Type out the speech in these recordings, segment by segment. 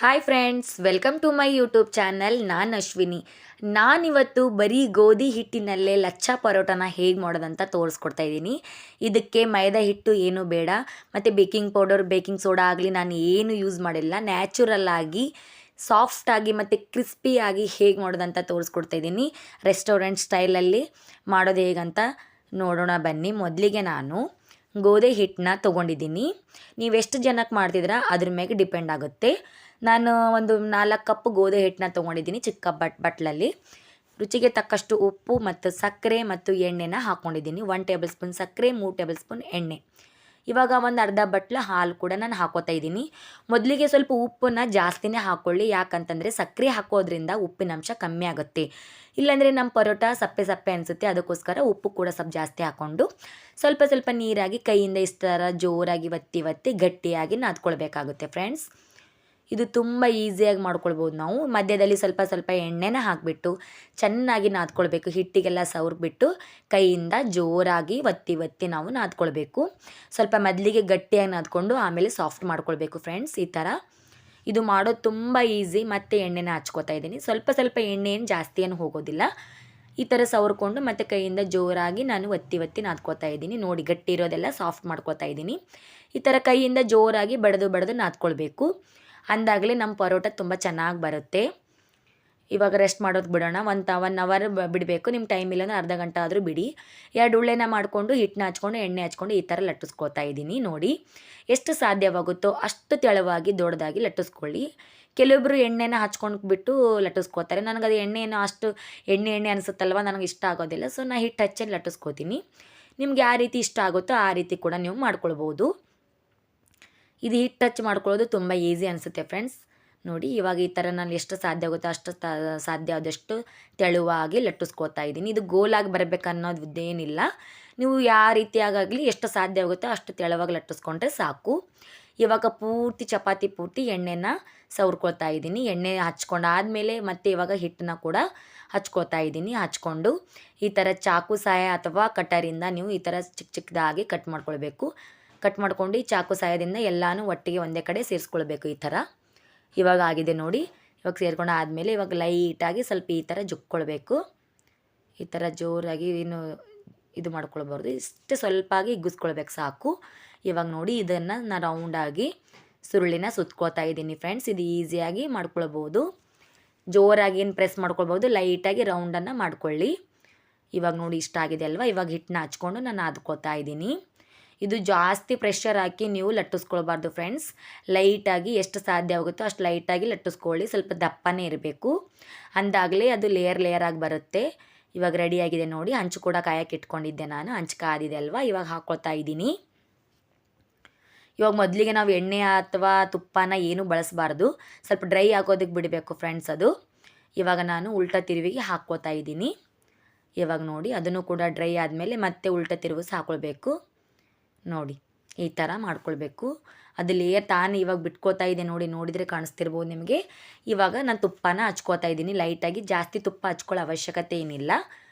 Hi friends, welcome to my YouTube channel. ನಾನು ಅಶ್ವಿನಿ. ನಾನಿವತ್ತು ಬರೀ ಗೋಧಿ ಹಿಟ್ಟಿನಲ್ಲೇ ಲಚ್ಚಾ ಪರೋಟನ ಹೇಗೆ ಮಾಡೋದಂತ ತೋರಿಸ್ಕೊಡ್ತಾ ಇದ್ದೀನಿ. ಇದಕ್ಕೆ ಮೈದಾ ಹಿಟ್ಟು ಏನೂ ಬೇಡ, ಮತ್ತು ಬೇಕಿಂಗ್ ಪೌಡರ್, ಬೇಕಿಂಗ್ ಸೋಡಾ ಆಗಲಿ ನಾನು ಏನು ಯೂಸ್ ಮಾಡಿಲ್ಲ. ನ್ಯಾಚುರಲ್ ಆಗಿ ಸಾಫ್ಟಾಗಿ ಮತ್ತು ಕ್ರಿಸ್ಪಿಯಾಗಿ ಹೇಗೆ ಮಾಡೋದಂತ ತೋರಿಸ್ಕೊಡ್ತಾ ಇದ್ದೀನಿ. ರೆಸ್ಟೋರೆಂಟ್ ಸ್ಟೈಲಲ್ಲಿ ಮಾಡೋದು ಹೇಗಂತ ನೋಡೋಣ ಬನ್ನಿ. ಮೊದಲಿಗೆ ನಾನು ಗೋಧಿ ಹಿಟ್ಟನ್ನ ತೊಗೊಂಡಿದ್ದೀನಿ. ನೀವೆಷ್ಟು ಜನಕ್ಕೆ ಮಾಡ್ತಿದ್ದೀರಾ ಅದ್ರ ಮೇಲೆ ಡಿಪೆಂಡ್ ಆಗುತ್ತೆ. ನಾನು ಒಂದು 4 ಕಪ್ ಗೋಧಿ ಹಿಟ್ಟನ್ನ ತೊಗೊಂಡಿದ್ದೀನಿ ಚಿಕ್ಕ ಬಟ್ಲಲ್ಲಿ. ರುಚಿಗೆ ತಕ್ಕಷ್ಟು ಉಪ್ಪು ಮತ್ತು ಸಕ್ಕರೆ ಮತ್ತು ಎಣ್ಣೆನ ಹಾಕ್ಕೊಂಡಿದ್ದೀನಿ. 1 ಟೇಬಲ್ ಸ್ಪೂನ್ ಸಕ್ಕರೆ, 3 ಟೇಬಲ್ ಸ್ಪೂನ್ ಎಣ್ಣೆ. ಇವಾಗ ಒಂದು ಅರ್ಧ ಬಟ್ಲು ಹಾಲು ಕೂಡ ನಾನು ಹಾಕೋತಾ ಇದ್ದೀನಿ. ಮೊದಲಿಗೆ ಸ್ವಲ್ಪ ಉಪ್ಪನ್ನು ಜಾಸ್ತಿನೇ ಹಾಕ್ಕೊಳ್ಳಿ, ಯಾಕಂತಂದರೆ ಸಕ್ಕರೆ ಹಾಕೋದ್ರಿಂದ ಉಪ್ಪಿನಂಶ ಕಮ್ಮಿ ಆಗುತ್ತೆ. ಇಲ್ಲಾಂದರೆ ನಮ್ಮ ಪರೋಟ ಸಪ್ಪೆ ಸಪ್ಪೆ ಅನಿಸುತ್ತೆ. ಅದಕ್ಕೋಸ್ಕರ ಉಪ್ಪು ಕೂಡ ಸ್ವಲ್ಪ ಜಾಸ್ತಿ ಹಾಕ್ಕೊಂಡು ಸ್ವಲ್ಪ ಸ್ವಲ್ಪ ನೀರಾಗಿ ಕೈಯಿಂದ ಇಷ್ಟು ಥರ ಜೋರಾಗಿ ಒತ್ತಿ ಒತ್ತಿ ಗಟ್ಟಿಯಾಗಿ ನಾದ್ಕೊಳ್ಬೇಕಾಗುತ್ತೆ ಫ್ರೆಂಡ್ಸ್. ಇದು ತುಂಬ ಈಸಿಯಾಗಿ ಮಾಡ್ಕೊಳ್ಬೋದು ನಾವು. ಮಧ್ಯದಲ್ಲಿ ಸ್ವಲ್ಪ ಸ್ವಲ್ಪ ಎಣ್ಣೆನ ಹಾಕಿಬಿಟ್ಟು ಚೆನ್ನಾಗಿ ನಾದ್ಕೊಳ್ಬೇಕು. ಹಿಟ್ಟಿಗೆಲ್ಲ ಸವರ್ಬಿಟ್ಟು ಕೈಯಿಂದ ಜೋರಾಗಿ ಒತ್ತಿ ಒತ್ತಿ ನಾವು ನಾದ್ಕೊಳ್ಬೇಕು. ಸ್ವಲ್ಪ ಮೊದಲಿಗೆ ಗಟ್ಟಿಯಾಗಿ ನಾದ್ಕೊಂಡು ಆಮೇಲೆ ಸಾಫ್ಟ್ ಮಾಡ್ಕೊಳ್ಬೇಕು ಫ್ರೆಂಡ್ಸ್. ಈ ಥರ ಇದು ಮಾಡೋದು ತುಂಬ ಈಸಿ. ಮತ್ತು ಎಣ್ಣೆನ ಹಚ್ಕೋತಾ ಇದ್ದೀನಿ. ಸ್ವಲ್ಪ ಸ್ವಲ್ಪ ಎಣ್ಣೆ ಏನು ಜಾಸ್ತಿ ಏನು ಹೋಗೋದಿಲ್ಲ. ಈ ಥರ ಸವರ್ಕೊಂಡು ಮತ್ತು ಕೈಯಿಂದ ಜೋರಾಗಿ ನಾನು ಒತ್ತಿ ಒತ್ತಿ ನಾದ್ಕೋತಾ ಇದ್ದೀನಿ. ನೋಡಿ, ಗಟ್ಟಿ ಇರೋದೆಲ್ಲ ಸಾಫ್ಟ್ ಮಾಡ್ಕೋತಾ ಇದ್ದೀನಿ. ಈ ಥರ ಕೈಯಿಂದ ಜೋರಾಗಿ ಬಡಿದು ನಾದ್ಕೊಳ್ಬೇಕು. ಅಂದಾಗಲೇ ನಮ್ಮ ಪರೋಟ ತುಂಬ ಚೆನ್ನಾಗಿ ಬರುತ್ತೆ. ಇವಾಗ ರೆಸ್ಟ್ ಮಾಡೋದು ಬಿಡೋಣ. 1 ಅವರ್ ಬಿಡಬೇಕು. ನಿಮ್ಮ ಟೈಮ್ ಇಲ್ಲಾಂದ್ರೆ ಅರ್ಧ ಗಂಟೆ ಆದರೂ ಬಿಡಿ. 2 ಉಳ್ಳೆನ ಮಾಡಿಕೊಂಡು ಹಿಟ್ಟನ್ನ ಹಚ್ಕೊಂಡು ಎಣ್ಣೆ ಹಚ್ಕೊಂಡು ಈ ಥರ ಲಟ್ಟಿಸ್ಕೋತಾ ಇದ್ದೀನಿ. ನೋಡಿ, ಎಷ್ಟು ಸಾಧ್ಯವಾಗುತ್ತೋ ಅಷ್ಟು ತೆಳುವಾಗಿ ದೊಡ್ಡದಾಗಿ ಲಟ್ಟಿಸ್ಕೊಳ್ಳಿ. ಕೆಲವೊಬ್ಬರು ಎಣ್ಣೆನ ಹಚ್ಕೊಂಡು ಬಿಟ್ಟು ಲಟ್ಟಿಸ್ಕೋತಾರೆ. ನನಗದು ಎಣ್ಣೆಯನ್ನು ಅಷ್ಟು ಎಣ್ಣೆ ಅನಿಸುತ್ತಲ್ವ, ನನಗೆ ಇಷ್ಟ ಆಗೋದಿಲ್ಲ. ಸೊ ನಾನು ಹಿಟ್ಟು ಹಚ್ಚಿ ಲಟ್ಟಿಸ್ಕೋತೀನಿ. ನಿಮ್ಗೆ ಯಾವ ರೀತಿ ಇಷ್ಟ ಆಗುತ್ತೋ ಆ ರೀತಿ ಕೂಡ ನೀವು ಮಾಡ್ಕೊಳ್ಬೋದು. ಇದು ಹಿಟ್ಟು ಟಚ್ ಮಾಡ್ಕೊಳ್ಳೋದು ತುಂಬ ಈಸಿ ಅನಿಸುತ್ತೆ ಫ್ರೆಂಡ್ಸ್. ನೋಡಿ, ಇವಾಗ ಈ ಥರ ನಾನು ಎಷ್ಟು ಸಾಧ್ಯ ಆಗುತ್ತೋ ಅಷ್ಟು ಸಾಧ್ಯ ಆದಷ್ಟು ತೆಳುವಾಗಿ ಲಟ್ಟಿಸ್ಕೋತಾ ಇದ್ದೀನಿ. ಇದು ಗೋಲಾಗಿ ಬರಬೇಕನ್ನೋದೇನಿಲ್ಲ. ನೀವು ಯಾವ ರೀತಿಯಾಗಲಿ ಎಷ್ಟು ಸಾಧ್ಯ ಆಗುತ್ತೋ ಅಷ್ಟು ತೆಳುವಾಗಿ ಲಟ್ಟಿಸ್ಕೊಂಡ್ರೆ ಸಾಕು. ಇವಾಗ ಪೂರ್ತಿ ಚಪಾತಿ ಪೂರ್ತಿ ಎಣ್ಣೆನ ಸವರ್ಕೋತಾ ಇದ್ದೀನಿ. ಎಣ್ಣೆ ಹಚ್ಕೊಂಡಾದಮೇಲೆ ಮತ್ತೆ ಇವಾಗ ಹಿಟ್ಟನ್ನ ಕೂಡ ಹಚ್ಕೋತಾ ಇದ್ದೀನಿ. ಹಚ್ಕೊಂಡು ಈ ಥರ ಚಾಕು ಸಹಾಯ ಅಥವಾ ಕಟರಿಂದ ನೀವು ಈ ಥರ ಚಿಕ್ಕ ಚಿಕ್ಕದಾಗಿ ಕಟ್ ಮಾಡ್ಕೊಳ್ಬೇಕು. ಕಟ್ ಮಾಡ್ಕೊಂಡು ಈ ಚಾಕು ಸಹಾಯದಿಂದ ಎಲ್ಲನೂ ಒಟ್ಟಿಗೆ ಒಂದೇ ಕಡೆ ಸೇರಿಸ್ಕೊಳ್ಬೇಕು. ಈ ಥರ ಇವಾಗ ಆಗಿದೆ ನೋಡಿ. ಇವಾಗ ಸೇರ್ಕೊಂಡು ಆದಮೇಲೆ ಇವಾಗ ಲೈಟಾಗಿ ಸ್ವಲ್ಪ ಈ ಥರ ಜುಕ್ಕೊಳ್ಬೇಕು. ಈ ಥರ ಜೋರಾಗಿ ಇದು ಮಾಡ್ಕೊಳ್ಬಾರ್ದು. ಇಷ್ಟು ಸ್ವಲ್ಪಾಗಿ ಹಿಗ್ಗಿಸ್ಕೊಳ್ಬೇಕು ಸಾಕು. ಇವಾಗ ನೋಡಿ, ಇದನ್ನು ನಾನು ರೌಂಡಾಗಿ ಸುರುಳಿನ ಸುತ್ಕೋತಾ ಇದ್ದೀನಿ ಫ್ರೆಂಡ್ಸ್. ಇದು ಈಸಿಯಾಗಿ ಮಾಡ್ಕೊಳ್ಬೋದು. ಜೋರಾಗಿ ಏನು ಪ್ರೆಸ್ ಮಾಡ್ಕೊಳ್ಬೋದು, ಲೈಟಾಗಿ ರೌಂಡನ್ನು ಮಾಡ್ಕೊಳ್ಳಿ. ಇವಾಗ ನೋಡಿ, ಇಷ್ಟ ಆಗಿದೆ ಅಲ್ವಾ. ಇವಾಗ ಹಿಟ್ಟನ್ನ ಹಚ್ಕೊಂಡು ನಾನು ನಾದ್ಕೋತಾ ಇದ್ದೀನಿ. ಇದು ಜಾಸ್ತಿ ಪ್ರೆಷರ್ ಹಾಕಿ ನೀವು ಲಟ್ಟಿಸ್ಕೊಳ್ಬಾರ್ದು ಫ್ರೆಂಡ್ಸ್. ಲೈಟಾಗಿ ಎಷ್ಟು ಸಾಧ್ಯ ಆಗುತ್ತೋ ಅಷ್ಟು ಲೈಟಾಗಿ ಲಟ್ಟಿಸ್ಕೊಳ್ಳಿ. ಸ್ವಲ್ಪ ದಪ್ಪನೇ ಇರಬೇಕು, ಅಂದಾಗಲೇ ಅದು ಲೇಯರ್ ಆಗಿ ಬರುತ್ತೆ. ಇವಾಗ ರೆಡಿಯಾಗಿದೆ ನೋಡಿ. ಹಂಚು ಕೂಡ ಕಾಯಕ್ಕೆ ಇಟ್ಕೊಂಡಿದ್ದೆ ನಾನು. ಹಂಚು ಕಾದಿದೆ ಅಲ್ವಾ. ಇವಾಗ ಹಾಕ್ಕೊಳ್ತಾ ಇದ್ದೀನಿ. ಇವಾಗ ಮೊದಲಿಗೆ ನಾವು ಎಣ್ಣೆ ಅಥವಾ ತುಪ್ಪನ ಏನೂ ಬಳಸಬಾರ್ದು. ಸ್ವಲ್ಪ ಡ್ರೈ ಆಗೋದಕ್ಕೆ ಬಿಡಬೇಕು ಫ್ರೆಂಡ್ಸ್ ಅದು. ಇವಾಗ ನಾನು ಉಲ್ಟಾ ತಿರುವಿಗೆ ಹಾಕ್ಕೋತಾ ಇದ್ದೀನಿ. ಇವಾಗ ನೋಡಿ, ಅದನ್ನು ಕೂಡ ಡ್ರೈ ಆದಮೇಲೆ ಮತ್ತೆ ಉಲ್ಟಾ ತಿರುಗಿಸಿ ಹಾಕ್ಕೊಳ್ಬೇಕು. ನೋಡಿ, ಈ ಥರ ಮಾಡ್ಕೊಳ್ಬೇಕು. ಅದು ಲೇಯರ್ ತಾನು ಇವಾಗ ಬಿಟ್ಕೋತಾ ಇದೆ ನೋಡಿ. ನೋಡಿದರೆ ಕಾಣಿಸ್ತಿರ್ಬೋದು ನಿಮಗೆ. ಇವಾಗ ನಾನು ತುಪ್ಪನ ಹಚ್ಕೋತಾ ಇದ್ದೀನಿ ಲೈಟಾಗಿ. ಜಾಸ್ತಿ ತುಪ್ಪ ಹಚ್ಕೊಳ್ಳೋ ಅವಶ್ಯಕತೆ ಏನಿಲ್ಲ.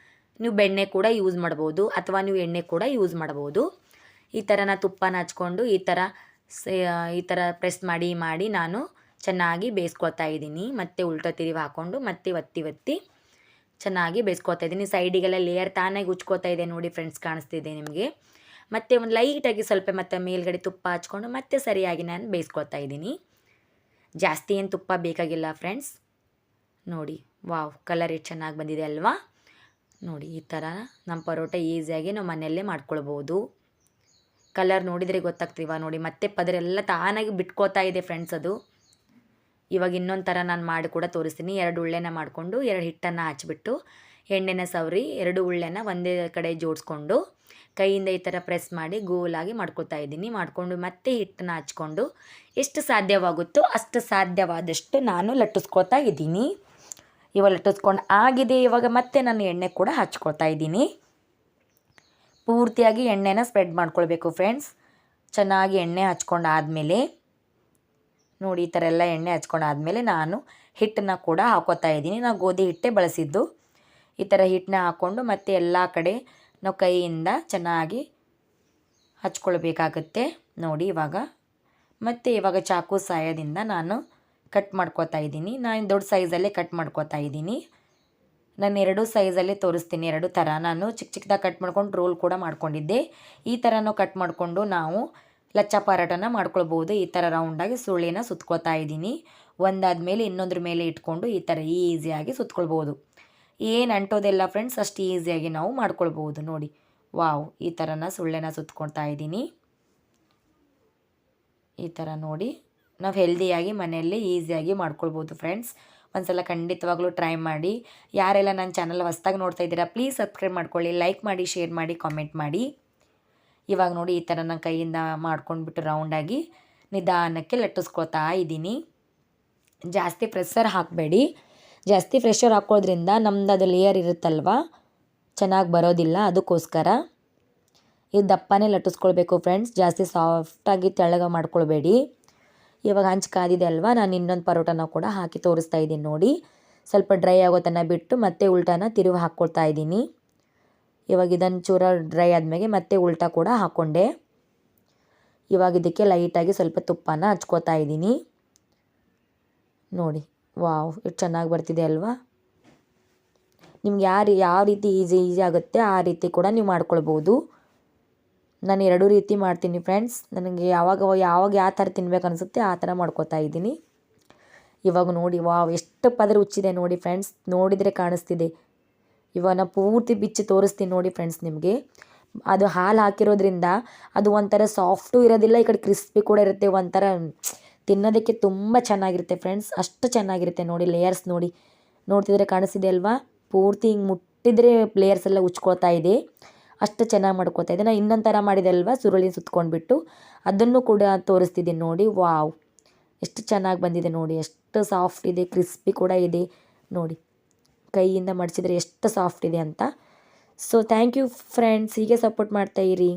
ನೀವು ಬೆಣ್ಣೆ ಕೂಡ ಯೂಸ್ ಮಾಡ್ಬೋದು ಅಥವಾ ನೀವು ಎಣ್ಣೆ ಕೂಡ ಯೂಸ್ ಮಾಡ್ಬೋದು. ಈ ಥರ ನಾನು ತುಪ್ಪನ ಹಚ್ಕೊಂಡು ಈ ಥರ ಪ್ರೆಸ್ ಮಾಡಿ ನಾನು ಚೆನ್ನಾಗಿ ಬೇಯಿಸ್ಕೊತಾ ಇದ್ದೀನಿ. ಮತ್ತೆ ಉಲ್ಟಾ ತಿರುವಿ ಹಾಕ್ಕೊಂಡು ಮತ್ತೆ ಒತ್ತಿ ಚೆನ್ನಾಗಿ ಬೇಯಿಸ್ಕೊತಾ ಇದ್ದೀನಿ. ಸೈಡಿಗೆಲ್ಲ ಲೇಯರ್ ತಾನಾಗಿ ಉಚ್ಕೋತಾ ಇದೆ ನೋಡಿ ಫ್ರೆಂಡ್ಸ್, ಕಾಣಿಸ್ತಿದೆ ನಿಮಗೆ. ಮತ್ತು ಒಂದು ಲೈಟಾಗಿ ಸ್ವಲ್ಪ ಮತ್ತೆ ಮೇಲ್ಗಡೆ ತುಪ್ಪ ಹಚ್ಕೊಂಡು ಮತ್ತೆ ಸರಿಯಾಗಿ ನಾನು ಬೇಯಿಸ್ಕೊತಾ ಇದ್ದೀನಿ. ಜಾಸ್ತಿ ಏನು ತುಪ್ಪ ಬೇಕಾಗಿಲ್ಲ ಫ್ರೆಂಡ್ಸ್. ನೋಡಿ, ವಾವ್, ಕಲರ್ ಎಷ್ಟು ಚೆನ್ನಾಗಿ ಬಂದಿದೆ ಅಲ್ವಾ. ನೋಡಿ, ಈ ಥರ ನಮ್ಮ ಪರೋಟ ಈಸಿಯಾಗಿ ನಾವು ಮನೆಯಲ್ಲೇ ಮಾಡ್ಕೊಳ್ಬೋದು. ಕಲರ್ ನೋಡಿದರೆ ಗೊತ್ತಾಗ್ತೀವ ನೋಡಿ. ಮತ್ತೆ ಪದರೆಲ್ಲ ತಾನಾಗಿ ಬಿಟ್ಕೋತಾ ಇದೆ ಫ್ರೆಂಡ್ಸ್ ಅದು. ಇವಾಗ ಇನ್ನೊಂದು ಥರ ನಾನು ಮಾಡಿ ಕೂಡ ತೋರಿಸ್ತೀನಿ. 2 ಉಳ್ಳೆನ ಮಾಡಿಕೊಂಡು 2 ಹಿಟ್ಟನ್ನು ಹಚ್ಬಿಟ್ಟು ಎಣ್ಣೆನ ಸವರಿ 2 ಉಳ್ಳೆನ ಒಂದೇ ಕಡೆ ಜೋಡಿಸ್ಕೊಂಡು ಕೈಯಿಂದ ಈ ಥರ ಪ್ರೆಸ್ ಮಾಡಿ ಗೋಲಾಗಿ ಮಾಡ್ಕೊತಾ ಇದ್ದೀನಿ. ಮಾಡಿಕೊಂಡು ಮತ್ತೆ ಹಿಟ್ಟನ್ನು ಹಚ್ಕೊಂಡು ಎಷ್ಟು ಸಾಧ್ಯವಾಗುತ್ತೋ ಅಷ್ಟು ಸಾಧ್ಯವಾದಷ್ಟು ನಾನು ಲಟ್ಟಿಸ್ಕೊತಾ ಇದ್ದೀನಿ. ಇವಾಗ ಲಟ್ಟಿಸ್ಕೊಂಡು ಆಗಿದೆ. ಇವಾಗ ಮತ್ತೆ ನಾನು ಎಣ್ಣೆ ಕೂಡ ಹಚ್ಕೊತಾ ಇದ್ದೀನಿ. ಪೂರ್ತಿಯಾಗಿ ಎಣ್ಣೆನ ಸ್ಪ್ರೆಡ್ ಮಾಡ್ಕೊಳ್ಬೇಕು ಫ್ರೆಂಡ್ಸ್. ಚೆನ್ನಾಗಿ ಎಣ್ಣೆ ಹಚ್ಕೊಂಡು ಆದಮೇಲೆ ನೋಡಿ, ಈ ಥರ ಎಲ್ಲ ಎಣ್ಣೆ ಹಚ್ಕೊಂಡಾದ್ಮೇಲೆ ನಾನು ಹಿಟ್ಟನ್ನು ಕೂಡ ಹಾಕೋತಾ ಇದ್ದೀನಿ. ನಾವು ಗೋಧಿ ಹಿಟ್ಟೇ ಬಳಸಿದ್ದು. ಈ ಥರ ಹಿಟ್ಟನ್ನ ಹಾಕ್ಕೊಂಡು ಮತ್ತೆ ಎಲ್ಲ ಕಡೆ ನಾವು ಕೈಯಿಂದ ಚೆನ್ನಾಗಿ ಹಚ್ಕೊಳ್ಬೇಕಾಗತ್ತೆ ನೋಡಿ. ಇವಾಗ ಚಾಕು ಸಹಾಯದಿಂದ ನಾನು ಕಟ್ ಮಾಡ್ಕೋತಾ ಇದ್ದೀನಿ. ನಾನು ದೊಡ್ಡ ಸೈಜಲ್ಲೇ ಕಟ್ ಮಾಡ್ಕೋತಾ ಇದ್ದೀನಿ. ನಾನು 2 ಸೈಜಲ್ಲೇ ತೋರಿಸ್ತೀನಿ, 2 ಥರ. ನಾನು ಚಿಕ್ಕ ಚಿಕ್ಕದಾಗಿ ಕಟ್ ಮಾಡ್ಕೊಂಡು ರೋಲ್ ಕೂಡ ಮಾಡ್ಕೊಂಡಿದ್ದೆ. ಈ ಥರನೂ ಕಟ್ ಮಾಡಿಕೊಂಡು ನಾವು ಲಚ್ಚಾ ಪರಾಟನ ಮಾಡ್ಕೊಳ್ಬೋದು. ಈ ಥರ ರೌಂಡಾಗಿ ಸುರುಳಿನ ಸುತ್ಕೊಳ್ತಾ ಇದ್ದೀನಿ. ಒಂದಾದಮೇಲೆ ಇನ್ನೊಂದ್ರ ಮೇಲೆ ಇಟ್ಕೊಂಡು ಈ ಥರ ಈಸಿಯಾಗಿ ಸುತ್ಕೊಳ್ಬೋದು. ಏನು ಅಂಟೋದೆಲ್ಲ ಫ್ರೆಂಡ್ಸ್, ಅಷ್ಟು ಈಸಿಯಾಗಿ ನಾವು ಮಾಡ್ಕೊಳ್ಬೋದು. ನೋಡಿ, ವಾವ್, ಈ ಥರನ ಸುಳ್ಳೆನ ಸುತ್ಕೊಳ್ತಾ ಇದ್ದೀನಿ. ಈ ಥರ ನೋಡಿ, ನಾವು ಹೆಲ್ದಿಯಾಗಿ ಮನೆಯಲ್ಲೇ ಈಸಿಯಾಗಿ ಮಾಡ್ಕೊಳ್ಬೋದು ಫ್ರೆಂಡ್ಸ್. ಒಂದ್ಸಲ ಖಂಡಿತವಾಗ್ಲೂ ಟ್ರೈ ಮಾಡಿ. ಯಾರೆಲ್ಲ ನನ್ನ ಚಾನಲ್ ಹೊಸ್ದಾಗಿ ನೋಡ್ತಾ ಇದ್ದೀರಾ ಪ್ಲೀಸ್ ಸಬ್ಸ್ಕ್ರೈಬ್ ಮಾಡ್ಕೊಳ್ಳಿ, ಲೈಕ್ ಮಾಡಿ, ಶೇರ್ ಮಾಡಿ, ಕಾಮೆಂಟ್ ಮಾಡಿ. ಇವಾಗ ನೋಡಿ ಈ ಥರ ನಾನು ಕೈಯಿಂದ ಮಾಡ್ಕೊಂಡ್ಬಿಟ್ಟು ರೌಂಡಾಗಿ ನಿಧಾನಕ್ಕೆ ಲಟ್ಟಿಸ್ಕೊಳ್ತಾ ಇದ್ದೀನಿ. ಜಾಸ್ತಿ ಪ್ರೆಷರ್ ಹಾಕಬೇಡಿ. ಜಾಸ್ತಿ ಪ್ರೆಷರ್ ಹಾಕೋದ್ರಿಂದ ನಮ್ದು ಅದು ಲೇಯರ್ ಇರುತ್ತಲ್ವ, ಚೆನ್ನಾಗಿ ಬರೋದಿಲ್ಲ. ಅದಕ್ಕೋಸ್ಕರ ಇದು ದಪ್ಪನೇ ಲಟ್ಟಿಸ್ಕೊಳ್ಬೇಕು ಫ್ರೆಂಡ್ಸ್, ಜಾಸ್ತಿ ಸಾಫ್ಟಾಗಿ ತೆಳ್ಳಗೆ ಮಾಡ್ಕೊಳ್ಬೇಡಿ. ಇವಾಗ ಹಂಚು ಕಾದಿದೆ ಅಲ್ವಾ, ನಾನು ಇನ್ನೊಂದು ಪರೋಟನ ಕೂಡ ಹಾಕಿ ತೋರಿಸ್ತಾ ಇದ್ದೀನಿ ನೋಡಿ. ಸ್ವಲ್ಪ ಡ್ರೈ ಆಗೋ ತನಕ ಬಿಟ್ಟು ಮತ್ತೆ ಉಲ್ಟಾನ ತಿರುವು ಹಾಕ್ಕೊಳ್ತಾ ಇದ್ದೀನಿ. ಇವಾಗ ಇದನ್ನು ಚೂರ ಡ್ರೈ ಆದಮೇಲೆ ಮತ್ತೆ ಉಲ್ಟಾ ಕೂಡ ಹಾಕ್ಕೊಂಡೆ. ಇವಾಗ ಇದಕ್ಕೆ ಲೈಟಾಗಿ ಸ್ವಲ್ಪ ತುಪ್ಪನ ಹಚ್ಕೋತಾ ಇದ್ದೀನಿ. ನೋಡಿ, ವಾವ್, ಎಷ್ಟು ಚೆನ್ನಾಗಿ ಬರ್ತಿದೆ ಅಲ್ವಾ. ನಿಮ್ಗೆ ಯಾವ ರೀತಿ ಈಸಿ ಆಗುತ್ತೆ ಆ ರೀತಿ ಕೂಡ ನೀವು ಮಾಡ್ಕೊಳ್ಬೋದು. ನಾನು 2 ರೀತಿ ಮಾಡ್ತೀನಿ ಫ್ರೆಂಡ್ಸ್. ನನಗೆ ಯಾವಾಗ ಯಾವ ಥರ ತಿನ್ಬೇಕು ಅನಿಸುತ್ತೆ ಆ ಥರ ಮಾಡ್ಕೋತಾ ಇದ್ದೀನಿ. ಇವಾಗ ನೋಡಿ, ವಾವ್, ಎಷ್ಟು ಪದರ ಉಚ್ಚಿದೆ ನೋಡಿ ಫ್ರೆಂಡ್ಸ್, ನೋಡಿದರೆ ಕಾಣಿಸ್ತಿದೆ. ಇವಾಗ ನಾನು ಪೂರ್ತಿ ಬಿಚ್ಚಿ ತೋರಿಸ್ತೀನಿ ನೋಡಿ ಫ್ರೆಂಡ್ಸ್ ನಿಮಗೆ. ಅದು ಹಾಲು ಹಾಕಿರೋದ್ರಿಂದ ಅದು ಒಂಥರ ಸಾಫ್ಟು ಇರೋದಿಲ್ಲ, ಈ ಕಡೆ ಕ್ರಿಸ್ಪಿ ಕೂಡ ಇರುತ್ತೆ. ಒಂಥರ ತಿನ್ನೋದಕ್ಕೆ ತುಂಬ ಚೆನ್ನಾಗಿರುತ್ತೆ ಫ್ರೆಂಡ್ಸ್, ಅಷ್ಟು ಚೆನ್ನಾಗಿರುತ್ತೆ. ನೋಡಿ ಲೇಯರ್ಸ್ ನೋಡಿ, ನೋಡ್ತಿದ್ರೆ ಕಾಣಿಸ್ತಿದೆ ಅಲ್ವಾ. ಪೂರ್ತಿ ಹಿಂಗೆ ಮುಟ್ಟಿದರೆ ಲೇಯರ್ಸ್ ಎಲ್ಲ ಉಚ್ಕೊಳ್ತಾ ಇದೆ, ಅಷ್ಟು ಚೆನ್ನಾಗಿ ಮಾಡ್ಕೋತಾ ಇದೆ. ನಾನು ಇನ್ನೊಂದು ಥರ ಮಾಡಿದೆ ಅಲ್ವಾ, ಸುರುಳಿ ಸುತ್ಕೊಂಡ್ಬಿಟ್ಟು ಅದನ್ನು ಕೂಡ ತೋರಿಸ್ತಿದ್ದೀನಿ ನೋಡಿ. ವಾವ್, ಎಷ್ಟು ಚೆನ್ನಾಗಿ ಬಂದಿದೆ ನೋಡಿ, ಎಷ್ಟು ಸಾಫ್ಟ್ ಇದೆ, ಕ್ರಿಸ್ಪಿ ಕೂಡ ಇದೆ ನೋಡಿ. ಕೈಯಿಂದ ಮಡಿಸಿದರೆ ಎಷ್ಟು ಸಾಫ್ಟ್ ಇದೆ ಅಂತ. ಸೊ ಥ್ಯಾಂಕ್ ಯು ಫ್ರೆಂಡ್ಸ್, ಹೀಗೆ ಸಪೋರ್ಟ್ ಮಾಡ್ತಾಯಿರಿ.